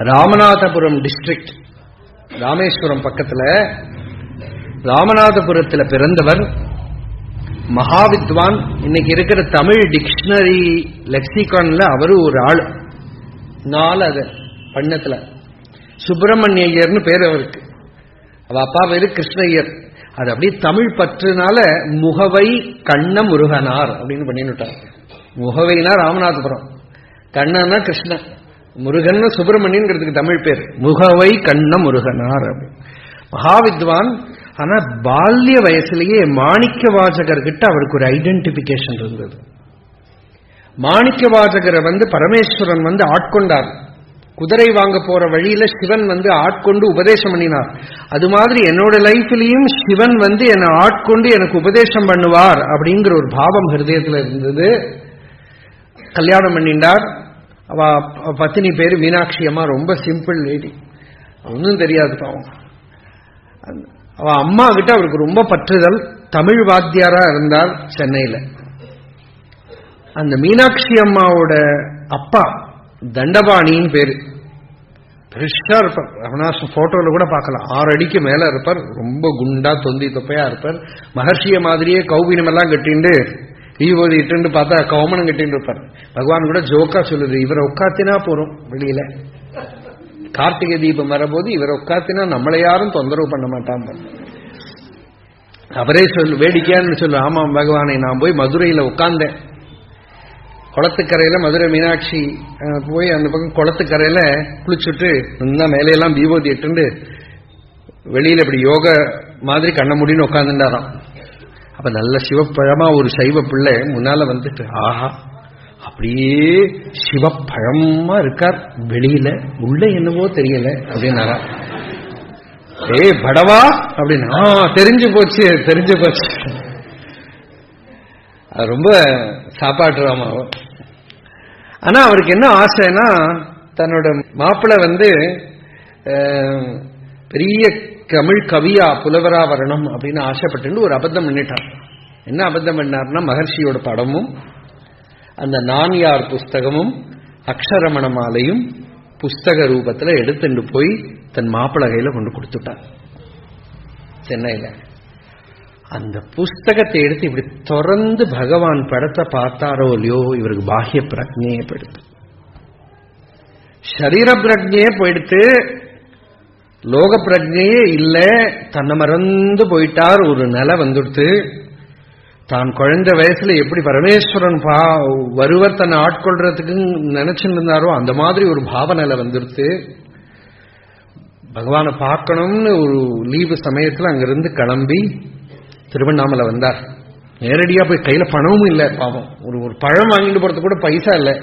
Ramanathapuram district, Rameswaram பக்கத்துல ராமநாதபுரத்தில் பிறந்தவர். மகாவித்வான். இன்னைக்கு இருக்கிற தமிழ் டிக்ஷனரி லெக்சிகான்ல அவரு ஒரு ஆள். அது பண்ணத்துல சுப்பிரமணியர்னு பேர் அவருக்கு. அவ அப்பா பேரு கிருஷ்ணய்யர். அது அப்படியே தமிழ் பற்றுனால முகவை கண்ண முருகனார் அப்படின்னு பண்ணிட்டார். முகவைனா ராமநாதபுரம், கண்ணன்னா கிருஷ்ணன், முருகன் சுப்பிரமணியன்கிறதுக்கு தமிழ் பேர். முகவை கண்ண முருகனார். மகாவித்வான். ஆனா பால்ய வயசுலயே மாணிக்க வாசகர்கிட்ட அவருக்கு ஒரு ஐடென்டிபிகேஷன் இருந்தது. மாணிக்க வாசகரை பரமேஸ்வரன் ஆட்கொண்டார். குதிரை வாங்க போற வழியில சிவன் ஆட்கொண்டு உபதேசம் பண்ணினார். அது மாதிரி என்னோட லைஃப்லயும் சிவன் என்னை ஆட்கொண்டு எனக்கு உபதேசம் பண்ணுவார் அப்படிங்கிற ஒரு பாவம் ஹிருதயத்தில் இருந்தது. கல்யாணம் பண்ணிண்டார். அவ பத்தினி பேரு மீனாட்சி அம்மா. ரொம்ப சிம்பிள் லேடி, ஒன்னும் தெரியாது பாவம். அவ அம்மா கிட்ட அவருக்கு ரொம்ப பற்றுதல். தமிழ் வாத்தியாரா இருந்தார் சென்னையில. அந்த மீனாட்சி அம்மாவோட அப்பா தண்டபாணின்னு பேரு. பெருசா இருப்பார். ரமணாசன் போட்டோல கூட பார்க்கலாம். 6 அடிக்கு மேல இருப்பார். ரொம்ப குண்டா தொந்தி தொப்பையா இருப்பார். மகர்ஷிய மாதிரியே கௌபீனம் எல்லாம் கட்டிண்டு ஈவோதி இட்டு பார்த்தா கவமனம் கட்டின்னு இருப்பார். பகவான் கூட ஜோக்கா சொல்லுது, இவரை உட்காத்தினா போறோம் வெளியில. கார்த்திகை தீபம் வரபோது இவரை உட்காத்தினா நம்மளை யாரும் தொந்தரவு பண்ண மாட்டான். அவரே வேடிக்கையான்னு சொல்லு. ஆமாம் பகவானை, நான் போய் மதுரையில உட்கார்ந்தேன். குளத்துக்கரையில மதுரை மீனாட்சி போய் அந்த பக்கம் குளத்துக்கரையில குளிச்சுட்டு மேலையெல்லாம் தீபோதி இட்டு வெளியில இப்படி யோக மாதிரி கண்ண முடின்னு உட்காந்துட்டாராம். அப்ப நல்ல சிவப்பழமா ஒரு சைவ பிள்ளை முன்னால ஆஹா அப்படியே சிவப்பழமா இருக்கார். வெளியில உள்ள என்னவோ தெரியல அப்படின்னாரா. படவா அப்படின்னா தெரிஞ்சு போச்சு. ரொம்ப சாப்பாட்டுறாம. ஆனா அவருக்கு என்ன ஆசைன்னா தன்னோட மாப்பிள்ளை பெரிய தமிழ் கவியா புலவரா வரணும் அப்படின்னு ஆசைப்பட்டு ஒரு அபத்தம் பண்ணிட்டார். என்ன அபத்தம் பண்ணார்னா, மகர்ஷியோட படமும் அந்த நான்யார் புஸ்தகமும் அக்ஷரமண மாலையும் புஸ்தக ரூபத்தில் எடுத்துட்டு போய் தன் மாப்பிள்ளை கையில கொண்டு கொடுத்துட்டார் சென்னையில. அந்த புஸ்தகத்தை எடுத்து இப்படி திறந்து பகவான் படத்தை பார்த்தாரோ இல்லையோ, இவருக்கு பாஹ்ய பிரஜையே போயிடுத்து, சரீர பிரஜையே போயிடுத்து, லோக பிரஜையே இல்ல. தன்னை மறந்து போயிட்டார். ஒரு நிலை வந்துடுத்து. தான் குழந்தை வயசுல எப்படி பரமேஸ்வரன் வருவர் தன்னை ஆட்கொள்றதுக்கு நினைச்சுட்டு இருந்தாரோ அந்த மாதிரி ஒரு பாவ நிலை வந்துடுத்து. பகவானை பார்க்கணும்னு ஒரு லீவு சமயத்தில் அங்கிருந்து கிளம்பி திருவண்ணாமலை வந்தார். நேரடியா போய் கையில பணமும் இல்லை பாவம். ஒரு பழம் வாங்கிட்டு போறது கூட பைசா இல்லை.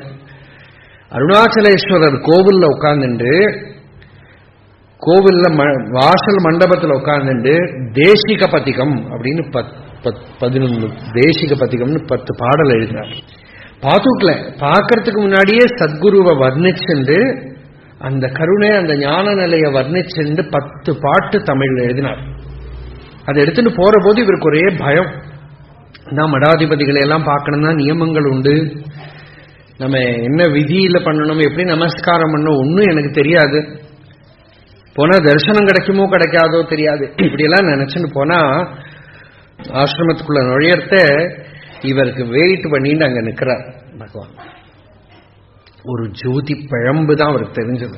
அருணாச்சலேஸ்வரர் கோவில்ல உட்கார்ந்துட்டு, கோவில்ல வாசல் மண்டபத்தில் உட்கார்ந்துட்டு தேசிக பதிகம் அப்படின்னு 11 தேசிக பதிகம்னு 10 பாடல் எழுதினார். பாத்துக்கல பார்க்கறதுக்கு முன்னாடியே சத்குருவை வர்ணிச்சுண்டு அந்த கருணை அந்த ஞான நிலையை வர்ணிச்சுண்டு 10 பாட்டு தமிழ்ல எழுதினார். அதை எடுத்துட்டு போற போது இவருக்கு ஒரே பயம். நான் மடாதிபதிகளை எல்லாம் பார்க்கணும்னா நியமங்கள் உண்டு, நம்ம என்ன விதியில பண்ணணும், எப்படி நமஸ்காரம் பண்ணணும், ஒன்னும் எனக்கு தெரியாது. போனா தரிசனம் கிடைக்குமோ கிடைக்காதோ தெரியாது. இப்படியெல்லாம் நினைச்சுன்னு போனா ஆசிரமத்துக்குள்ள நுழையத்த இவருக்கு வெயிட் பண்ணிட்டு அங்க நிக்கிறார் பகவான். ஒரு ஜோதி பழம்பு தான் அவருக்கு தெரிஞ்சது.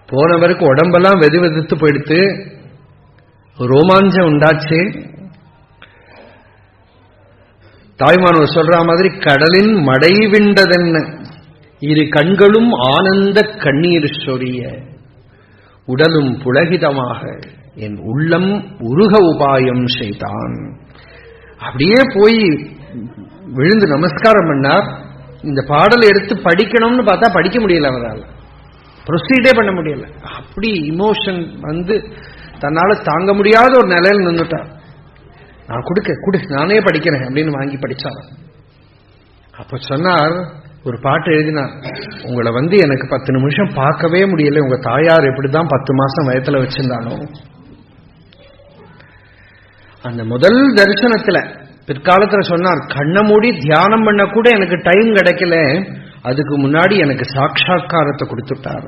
போனவருக்கு உடம்பெல்லாம் வெது வெதுத்து போயிடுத்து, ரோமாஞ்சம் உண்டாச்சு. தாய்மானவர் சொல்ற மாதிரி கடலின் மடை விண்டதென்ன, இரு கண்களும் ஆனந்த கண்ணீர் சொரிய, உடலும் புலகிதமாக என் உள்ளம் உருக உபாயம் செய்தான். அப்படியே போய் விழுந்து நமஸ்காரம் பண்ணார். இந்த பாடலை எடுத்து படிக்கணும்னு பார்த்தா படிக்க முடியல, அவரால் ப்ரொசீடே பண்ண முடியல. அப்படி இமோஷன் தன்னால தாங்க முடியாத ஒரு நிலையில் நின்றுட்டார். நான் கொடு நானே படிக்கிறேன் அப்படின்னு வாங்கி படிச்சார். அப்ப சொன்னார், ஒரு பாட்டு எழுதினார், உங்களை எனக்கு 10 நிமிஷம் பார்க்கவே முடியல, உங்க தாயார் எப்படிதான் 10 மாசம் வயத்துல வச்சிருந்தாலும். அந்த முதல் தரிசனத்துல பிற்காலத்துல சொன்னார், கண்ண மூடி தியானம் பண்ண கூட எனக்கு டைம் கிடைக்கல, அதுக்கு முன்னாடி எனக்கு சாட்சா்காரத்தை கொடுத்துட்டார்.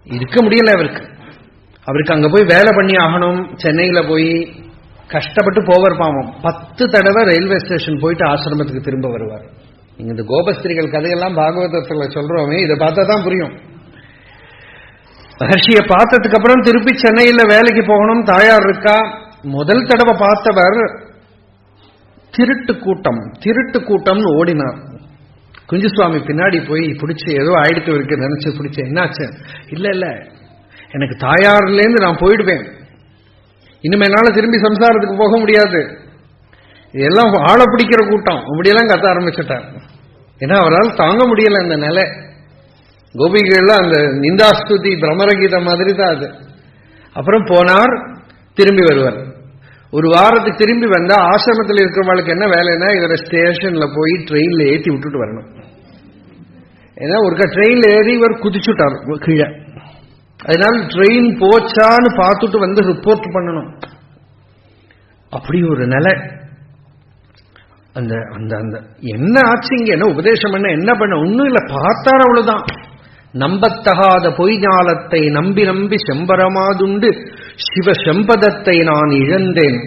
இருக்க முடியல அவருக்கு அங்க போய் வேலை பண்ணி ஆகணும். சென்னையில போய் கஷ்டப்பட்டு போவர் பாவம். 10 தடவை ரயில்வே ஸ்டேஷன் போயிட்டு ஆசிரமத்துக்கு திரும்ப வருவார். நீங்க இந்த கோபஸ்திரிகள் கதையெல்லாம் பாகவதத்துல சொல்றோமே, இதை பார்த்தா தான் புரியும். மகர்ஷியை பார்த்ததுக்கு அப்புறம் திருப்பி சென்னையில வேலைக்கு போகணும். தாயார் இருக்கா. முதல் தடவை பார்த்தவர் திருட்டு கூட்டம்னு ஓடினார். குஞ்சுசுவாமி பின்னாடி போய் பிடிச்சி ஏதோ ஆயிடுத்து இருக்கு நினைச்சு பிடிச்ச. என்னாச்சு? இல்ல எனக்கு தாயார்லேருந்து நான் போயிடுவேன், இனிமே என்னால திரும்பி சம்சாரத்துக்கு போக முடியாது, இதெல்லாம் ஆளை பிடிக்கிற கூட்டம் அப்படியெல்லாம் கத்த ஆரம்பிச்சுட்டார். ஏன்னா அவரால் தாங்க முடியல அந்த நிலை. கோபிகள்ல அந்த நிந்தாஸ்துதி பிரமரகீதம் மாதிரி தான் அது. அப்புறம் போனார், திரும்பி வருவார். ஒரு வாரத்துக்கு திரும்பி வந்தா ஆசிரமத்தில் இருக்கிறவங்களுக்கு என்ன வேலைன்னா இவரை ஸ்டேஷன்ல போய் ட்ரெயின்ல ஏற்றி விட்டுட்டு வரணும். ஏன்னா ஒரு ட்ரெயின்ல ஏறி இவர் குதிச்சுட்டார் கீழே. அதனால ட்ரெயின் போச்சான்னு பார்த்துட்டு வந்து ரிப்போர்ட் பண்ணணும். அப்படி ஒரு நிலை. அந்த அந்த அந்த என்ன ஆச்சு இங்க, என்ன உபதேசம் என்ன பண்ண ஒன்னும் இல்ல, பார்த்தார் அவ்வளவுதான். நம்பத்தகாத பொய் ஞாலத்தை நம்பி நம்பி செம்பரமாதுண்டு சிவ செம்பதத்தை நான் இழந்தேன்.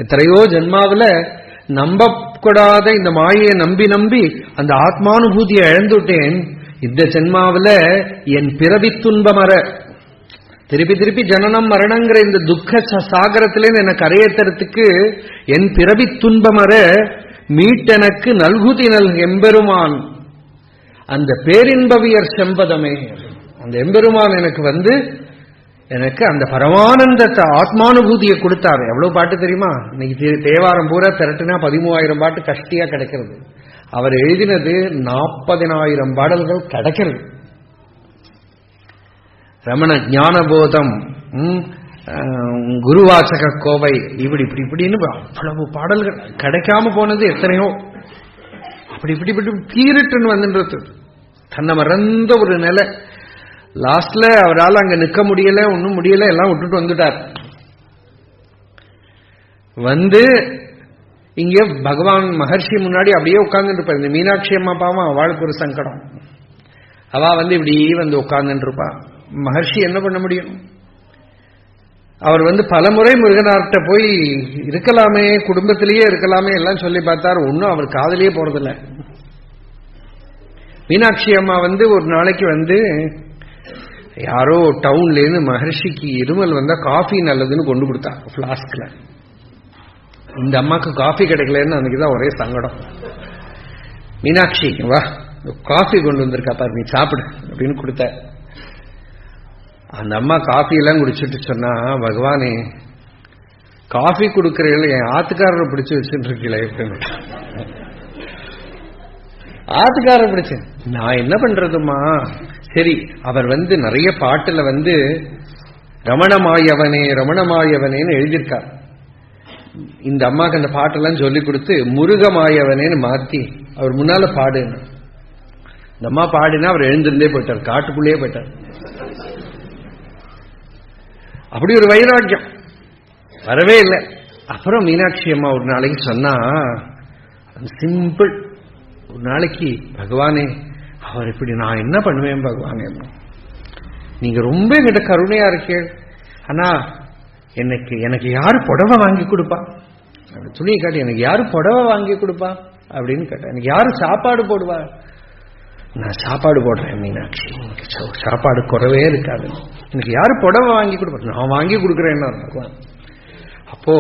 எத்தனையோ ஜென்மாவில நம்பக்கூடாத இந்த மாயை நம்பி நம்பி அந்த ஆத்மானுபூதியை இழந்துட்டேன். இந்த ஜென்மாவில என் பிறவி துன்பமற, திருப்பி திருப்பி ஜனனம் மரணங்கிற இந்த துக்க சாகரத்திலேருந்து எனக்கு கரையேற்றத்துக்கு என் பிறவி துன்பமற மீட்டெனக்கு நல்குதி நல் எம்பெருமான் அந்த பேரின்பவியர் செம்பதமே. அந்த எம்பெருமான் எனக்கு அந்த பரமானந்தத்தை ஆத்மானுபூதியை கொடுத்தாரு. எவ்வளவு பாட்டு தெரியுமா? இன்னைக்கு தேவாரம் பூரா திரட்டுனா 13,000 பாட்டு கஷ்டியா கிடைக்கிறது. அவர் எழுதினது 40,000 பாடல்கள் கிடைக்கிறது. ரமண ஞானபோதம், குருவாசக கோவை, இப்படின்னு அவ்வளவு பாடல்கள் கிடைக்காம போனது எத்தனையோ. இப்படி பீரிட்டுன்னு வந்துன்றது தன்னை மறந்த ஒரு நிலை. லாஸ்ட்ல அவரால் அங்க நிக்க முடியல, ஒன்னும் முடியல, எல்லாம் விட்டுட்டு வந்துட்டார். வந்து இங்க பகவான் மகர்ஷி முன்னாடி அப்படியே உட்கார்ந்துட்டு இருப்பார். இந்த மீனாட்சி அம்மா பாவம், அவளுக்கு ஒரு சங்கடம். அவ இப்படி உட்கார்ந்துட்டு இருப்பா. மகர்ஷி என்ன பண்ண முடியும்? அவர் பலமுறை முருகனார்கிட்ட போய் இருக்கலாமே, குடும்பத்திலேயே இருக்கலாமே எல்லாம் சொல்லி பார்த்தார். ஒன்னும் அவர் காதலியே போறதில்லை. மீனாட்சி அம்மா ஒரு நாளைக்கு யாரோ டவுன்ல இருந்து மகர்ஷிக்கு இருமல் வந்தா காஃபி நல்லதுன்னு கொண்டு கொடுத்தா பிளாஸ்க்ல. இந்த அம்மாக்கு காஃபி கிடைக்கலன்னு அன்னைக்குதான் ஒரே சங்கடம். மீனாட்சி வா, காஃபி கொண்டு வந்திருக்கா பாரு, நீ சாப்பிடு அப்படின்னு கொடுத்த. அந்த அம்மா காஃபி எல்லாம் குடிச்சிட்டு சொன்னா, பகவானே காஃபி கொடுக்கறீங்கள, என் ஆத்துக்காரரை பிடிச்சு வச்சுட்டு இருக்கீங்களே அப்படின்னு. ஆத்துக்காரரை பிடிச்சு நான் என்ன பண்றதுமா? சரி, அவர் நிறைய பாட்டுல ரமணமாயவனே ரமணமாயவனேன்னு எழுதியிருக்கார். இந்த அம்மாக்கு அந்த பாட்டெல்லாம் சொல்லி கொடுத்து முருகமாயவனேன்னு மாத்தி அவர் முன்னால பாடுன்னு. இந்த அம்மா பாடினா அவர் எழுந்திருந்தே போயிட்டார், காட்டுக்குள்ளேயே போயிட்டார். அப்படி ஒரு வைராக்கியம் வரவே இல்லை. அப்புறம் மீனாட்சி அம்மா ஒரு நாளைக்கு சொன்னா, சிம்பிள், ஒரு நாளைக்கு பகவானே அவர் இப்படி நான் என்ன பண்ணுவேன் பகவானே, நீங்க ரொம்ப என்கிட்ட கருணையா இருக்கே, ஆனா எனக்கு யாரு புடவை வாங்கி கொடுப்பா? துணியை காட்டி எனக்கு யாரு புடவை வாங்கி கொடுப்பா அப்படின்னு கேட்டேன். எனக்கு யாரு சாப்பாடு போடுவா? நான் சாப்பாடு போடுறேன் மீனாட்சி, சாப்பாடு குறவே இருக்காது. எனக்கு யாரு புடவை வாங்கி கொடுப்பா? நான் வாங்கி கொடுக்குறேன்னா பகவான். அப்போ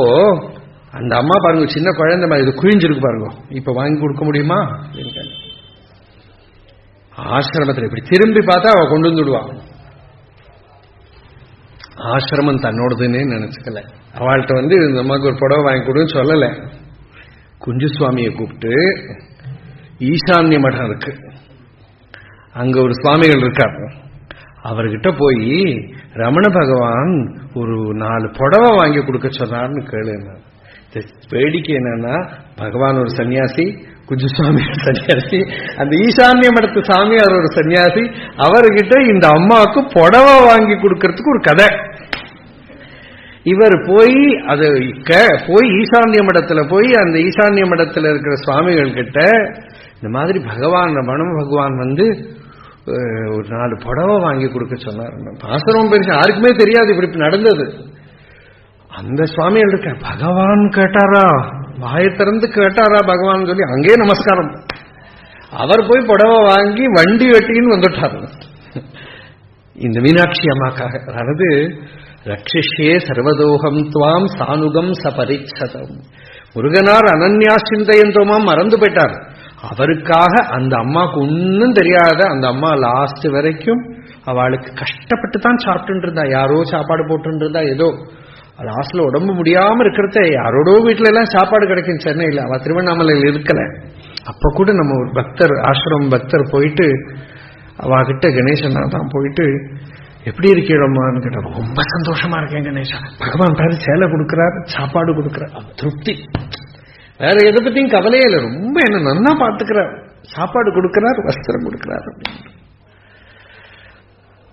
அந்த அம்மா பாருங்க, சின்ன குழந்தை மாதிரி இது குழிஞ்சிருக்கு பாருங்க, இப்ப வாங்கி கொடுக்க முடியுமா அப்படின்னு. ஆசிரமத்தில் இப்படி திரும்பி பார்த்தா அவ கொண்டு வந்துடுவான். ஆசிரமம் தன்னோடதுன்னு நினைச்சுக்கல. அவள்கிட்ட இந்த அம்மாவுக்கு ஒரு புடவை வாங்கி கொடுன்னு சொல்லல. குஞ்சுசுவாமியை கூப்பிட்டு, ஈசான்ய மடம் இருக்கு, அங்க ஒரு சுவாமிகள் இருக்காரு, அவர்கிட்ட போய் ரமண பகவான் ஒரு 4 புடவை வாங்கி கொடுக்க சொன்னார்னு கேளு. வேடிக்கை என்னன்னா, பகவான் ஒரு சன்னியாசி, குஞ்சுசுவாமி ஒரு சன்னியாசி, அந்த ஈசான்ய மடத்து சாமி அவர் ஒரு சன்னியாசி. அவர்கிட்ட இந்த அம்மாவுக்கு புடவை வாங்கி கொடுக்கறதுக்கு ஒரு கதை. இவர் போய் ஈசான்ய மடத்துல போய் அந்த ஈசான்ய மடத்துல இருக்கிற சுவாமிகள் கிட்ட இந்த மாதிரி பகவான் ரமண பகவான் வந்து ஒரு 4 புடவை வாங்கி கொடுக்க சொன்னார். பாசனம் பெருசு யாருக்குமே தெரியாது இப்படி நடந்தது. அந்த சுவாமிகள் இருக்க பகவான் கேட்டாரா, வாயை திறந்து கேட்டாரா பகவான் சொல்லி அங்கே நமஸ்காரம். அவர் போய் புடவை வாங்கி வண்டி வெட்டின்னு வந்துட்டார் இந்த மீனாட்சி அம்மாக்காக. அதாவது ரக்ஷிஷே சர்வதோகம் துவாம் சானுகம் சபரிச்சதம். முருகனார் அனன்யா சிந்தையந்தோமாம் மறந்து போயிட்டார். அவருக்காக அந்த அம்மாவுக்கு ஒன்னும் தெரியாத அந்த அம்மா லாஸ்ட் வரைக்கும் அவளுக்கு கஷ்டப்பட்டு தான் சாப்பிட்டு இருந்தா. யாரோ சாப்பாடு போட்டு இருந்தா, ஏதோ லாஸ்ட்ல உடம்பு முடியாம இருக்கிறத யாரோடோ வீட்டுல எல்லாம் சாப்பாடு கிடைக்கும் சென்னையில். அவ திருவண்ணாமலையில் இருக்கல. அப்ப கூட நம்ம ஒரு பக்தர் ஆசிரமம் பக்தர் போயிட்டு அவகிட்ட கணேசனா தான் போயிட்டு எப்படி இருக்கீடம்மான்னு கேட்டா, ரொம்ப சந்தோஷமா இருக்கேன் கணேசா, பகவான் பேரு சேலை கொடுக்கிறார், சாப்பாடு கொடுக்கிறார், திருப்தி, வேற எதை பத்தியும் கவலையே இல்லை, ரொம்ப என்ன நன்னா பாத்துக்கிறார், சாப்பாடு கொடுக்கிறார், வஸ்திரம் கொடுக்கிறார் அப்படின்னு.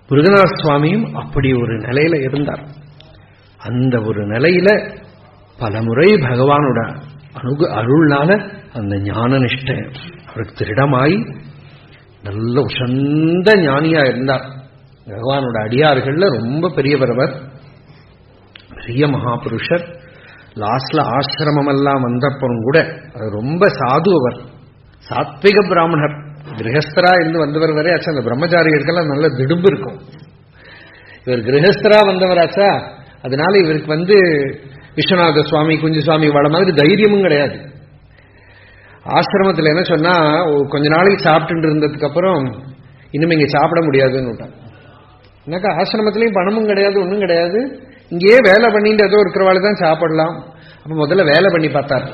முருகநாத சுவாமியும் அப்படி ஒரு நிலையில இருந்தார். அந்த ஒரு நிலையில பலமுறை பகவானோட அருள்னால அந்த ஞான நிஷ்டை அவருக்கு திருடமாய் நல்ல உசந்த ஞானியா இருந்தார். பகவானோட அடியார்கள்ல ரொம்ப பெரியவர், பெரிய மகாபுருஷர். லாஸ்ட்ல ஆசிரமம் எல்லாம் வந்தப்பறம் கூட அது ரொம்ப சாது. அவர் சாத்விக பிராமணர், கிரகஸ்தரா இருந்து வந்தவர் வரை ஆச்சா. அந்த பிரம்மச்சாரிகளுக்கெல்லாம் நல்ல திடும்பு இருக்கும். இவர் கிரகஸ்தரா வந்தவராச்சா, அதனால இவருக்கு விஸ்வநாத சுவாமி குஞ்சு சுவாமி வாழ மாதிரி தைரியமும் கிடையாது. ஆசிரமத்தில் என்ன சொன்னா, கொஞ்ச நாளைக்கு சாப்பிட்டு இருந்ததுக்கு அப்புறம் இனிமே இங்க சாப்பிட முடியாதுன்னு விட்டாங்க. என்னக்கா ஆசிரமத்திலையும் பணமும் கிடையாது, ஒன்றும் கிடையாது, இங்கேயே வேலை பண்ணிட்டு ஏதோ இருக்கிறவாள் தான் சாப்பிடலாம். அப்ப முதல்ல வேலை பண்ணி பார்த்தார்.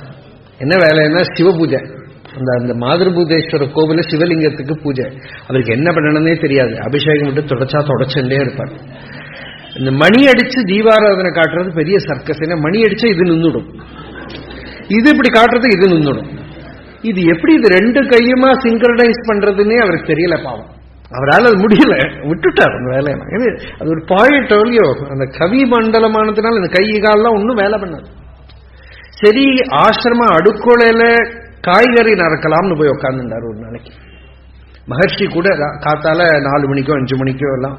என்ன வேலைன்னா சிவ பூஜை. அந்த மாதிருபூதேஸ்வர கோவில சிவலிங்கத்துக்கு பூஜை. அவருக்கு என்ன பண்ணணும்னே தெரியாது. அபிஷேகம் விட்டு தொடச்சுட்டே இருப்பார். இந்த மணி அடிச்சு தீபாராதனை காட்டுறது பெரிய சர்க்கஸ். ஏன்னா மணி அடிச்சா இது நின்றுடும், இது இப்படி காட்டுறது இது நின்றுடும். இது எப்படி இது ரெண்டு கையுமா சிங்க்ரனைஸ் பண்றதுன்னே அவருக்கு தெரியல. பாவம், அவரால் அது முடியல, விட்டுட்டார் அந்த வேலையை. அது ஒரு பாயிண்ட் இல்லையோ, அந்த கவி மண்டலமானதுனால இந்த கை கால்லாம் ஒன்றும் வேலை பண்ணாது. சரி, ஆசிரம அடுக்கொலையில காய்கறி நறுக்கலாம்னு போய் உட்காந்துட்டார் ஒரு நாளைக்கு. மகர்ஷி கூட காத்தால 4 மணிக்கோ 5 மணிக்கோ எல்லாம்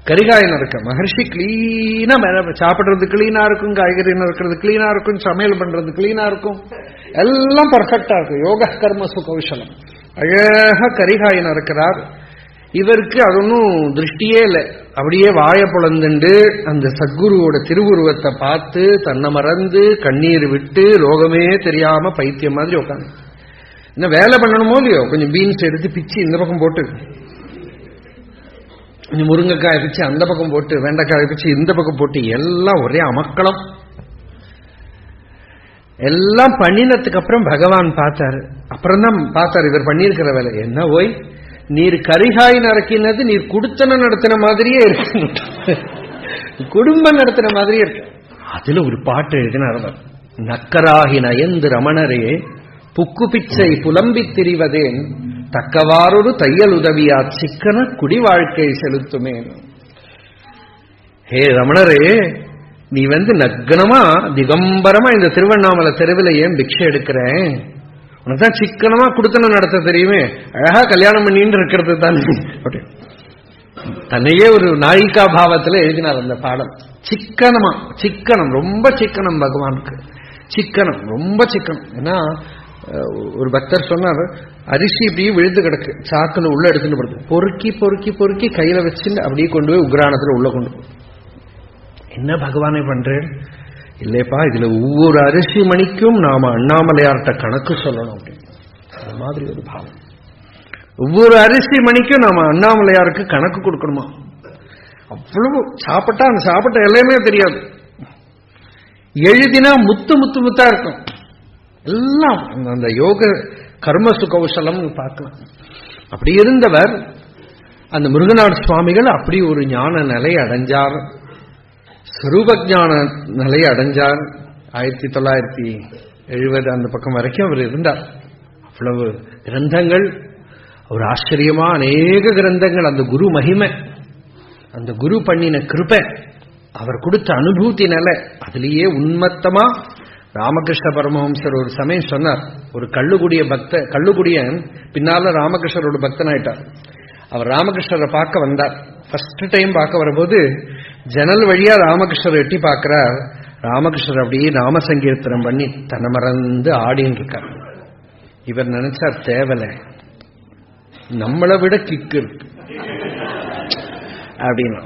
கரிகாய் நறுக்க. மகர்ஷி கிளீனா சாப்பிடுறது கிளீனா இருக்கும், காய்கறி நறுக்கிறது கிளீனா இருக்கும், சமையல் பண்றது கிளீனா இருக்கும், எல்லாம் பர்ஃபெக்டா இருக்கும். யோக கர்ம சுகௌஷலம். அழகா கரிகாய் நறுக்கிறார். இவருக்கு அது ஒன்றும் திருஷ்டியே இல்லை. அப்படியே வாய புலந்துண்டு அந்த சத்குருவோட திருவுருவத்தை பார்த்து தன்னை மறந்து கண்ணீர் விட்டு லோகமே தெரியாம பைத்தியம் மாதிரி உட்காந்து என்ன வேலை பண்ணணுமோ இல்லையோ, கொஞ்சம் பீன்ஸ் எடுத்து பிச்சு இந்த பக்கம் போட்டு, கொஞ்சம் முருங்கைக்காய் பிச்சு அந்த பக்கம் போட்டு, வெண்டைக்காய் பிச்சு இந்த பக்கம் போட்டு, எல்லாம் ஒரே அமக்களம். எல்லாம் பண்ணினதுக்கு அப்புறம் பகவான் பார்த்தாரு. அப்புறம் தான் பார்த்தாரு இவர் பண்ணியிருக்கிற வேலை என்ன. ஓய், நீர் கரிகாய் நறுக்கினது நீர் குடுத்தன நடத்தின மாதிரியே இருக்கு, குடும்பம் நடத்தின மாதிரியே இருக்கு. அதுல ஒரு பாட்டு எழுதினார். நக்கராகி நயந்து ரமணரே புக்கு பிச்சை புலம்பித் திரிவதேன் தக்கவாறொரு தையல் உதவியா சிக்கன குடி வாழ்க்கை செலுத்துமே. ஹே ரமணரே, நீ நக்னமா திகம்பரமா இந்த திருவண்ணாமலை தெருவில் ஏன் பிக்ஷை எடுக்கிறேன்? உனக்குதான் சிக்கனமா குடுத்தன நடத்த தெரியுமே, அழகா கல்யாணம் பண்ணிட்டு இருக்கிறது தான். தன்னையே ஒரு நாயிகா பாவத்தில் எழுதினார் அந்த பாடம். சிக்கனமா, சிக்கனம், ரொம்ப சிக்கனம் பகவானுக்கு. சிக்கனம், ரொம்ப சிக்கனம். ஏன்னா ஒரு பக்தர் சொன்னார், அரிசி இப்படியே விழுந்து கிடக்கு, சாக்குல உள்ள எடுத்துட்டு போறது, பொறுக்கி பொறுக்கி பொறுக்கி கையில வச்சுட்டு அப்படியே கொண்டு போய் உக்ராணத்துல உள்ள கொண்டு போய், என்ன பகவானே பண்றேன்? இல்லைப்பா, இதுல ஒவ்வொரு அரிசி மணிக்கும் நாம அண்ணாமலையார்ட்ட கணக்கு சொல்லணும் அப்படின்னு. அது மாதிரி ஒரு பாவம். ஒவ்வொரு அரிசி மணிக்கும் நாம அண்ணாமலையாருக்கு கணக்கு கொடுக்கணுமா? அவ்வளவு சாப்பிட்டா அந்த சாப்பிட்ட எல்லாமே தெரியாது. எழுதினா முத்து முத்து முத்தா இருக்கும். எல்லாம் அந்த யோக கர்ம சுகௌஷலம் பார்க்கலாம். அப்படி இருந்தவர் அந்த முருகநாத சுவாமிகள் அப்படி ஒரு ஞான நிலை அடைஞ்சார், ஸ்வரூபஞான நிலை அடைஞ்சார். 1970 அந்த பக்கம் வரைக்கும் அவர் இருந்தார். அவ்வளவு கிரந்தங்கள், ஒரு ஆச்சரியமா அநேக கிரந்தங்கள். அந்த குரு மகிமை, அந்த குரு பண்ணின கிருபை, அவர் கொடுத்த அனுபூதி நிலை, அதுலேயே உன்மத்தமா ராமகிருஷ்ண பரமஹம்சர் ஒரு சமயம் சொன்னார், ஒரு கள்ளுகுடியன் பின்னால ராமகிருஷ்ணரோட பக்தன் ஆயிட்டார். அவர் ராமகிருஷ்ணரை பார்க்க வந்தார். ஃபர்ஸ்ட் டைம் பார்க்க வரும்போது ஜன்னல் வழியா ராமகிருஷ்ணர் எட்டி பார்க்கிறார். ராமகிருஷ்ணர் அப்படியே நாம சங்கீர்த்தனம் பண்ணி தன்னை மறந்து ஆடின்னு இருக்கார். இவர் நினைச்சார், தேவலை நம்மளை விட கிக்கு இருக்கு அப்படின்னு.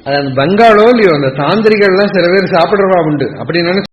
அது அந்த பங்காளோ இல்லையோ அந்த தாந்திரிகள்லாம் சில பேர் சாப்பிடுறவா உண்டு அப்படி நினைச்சு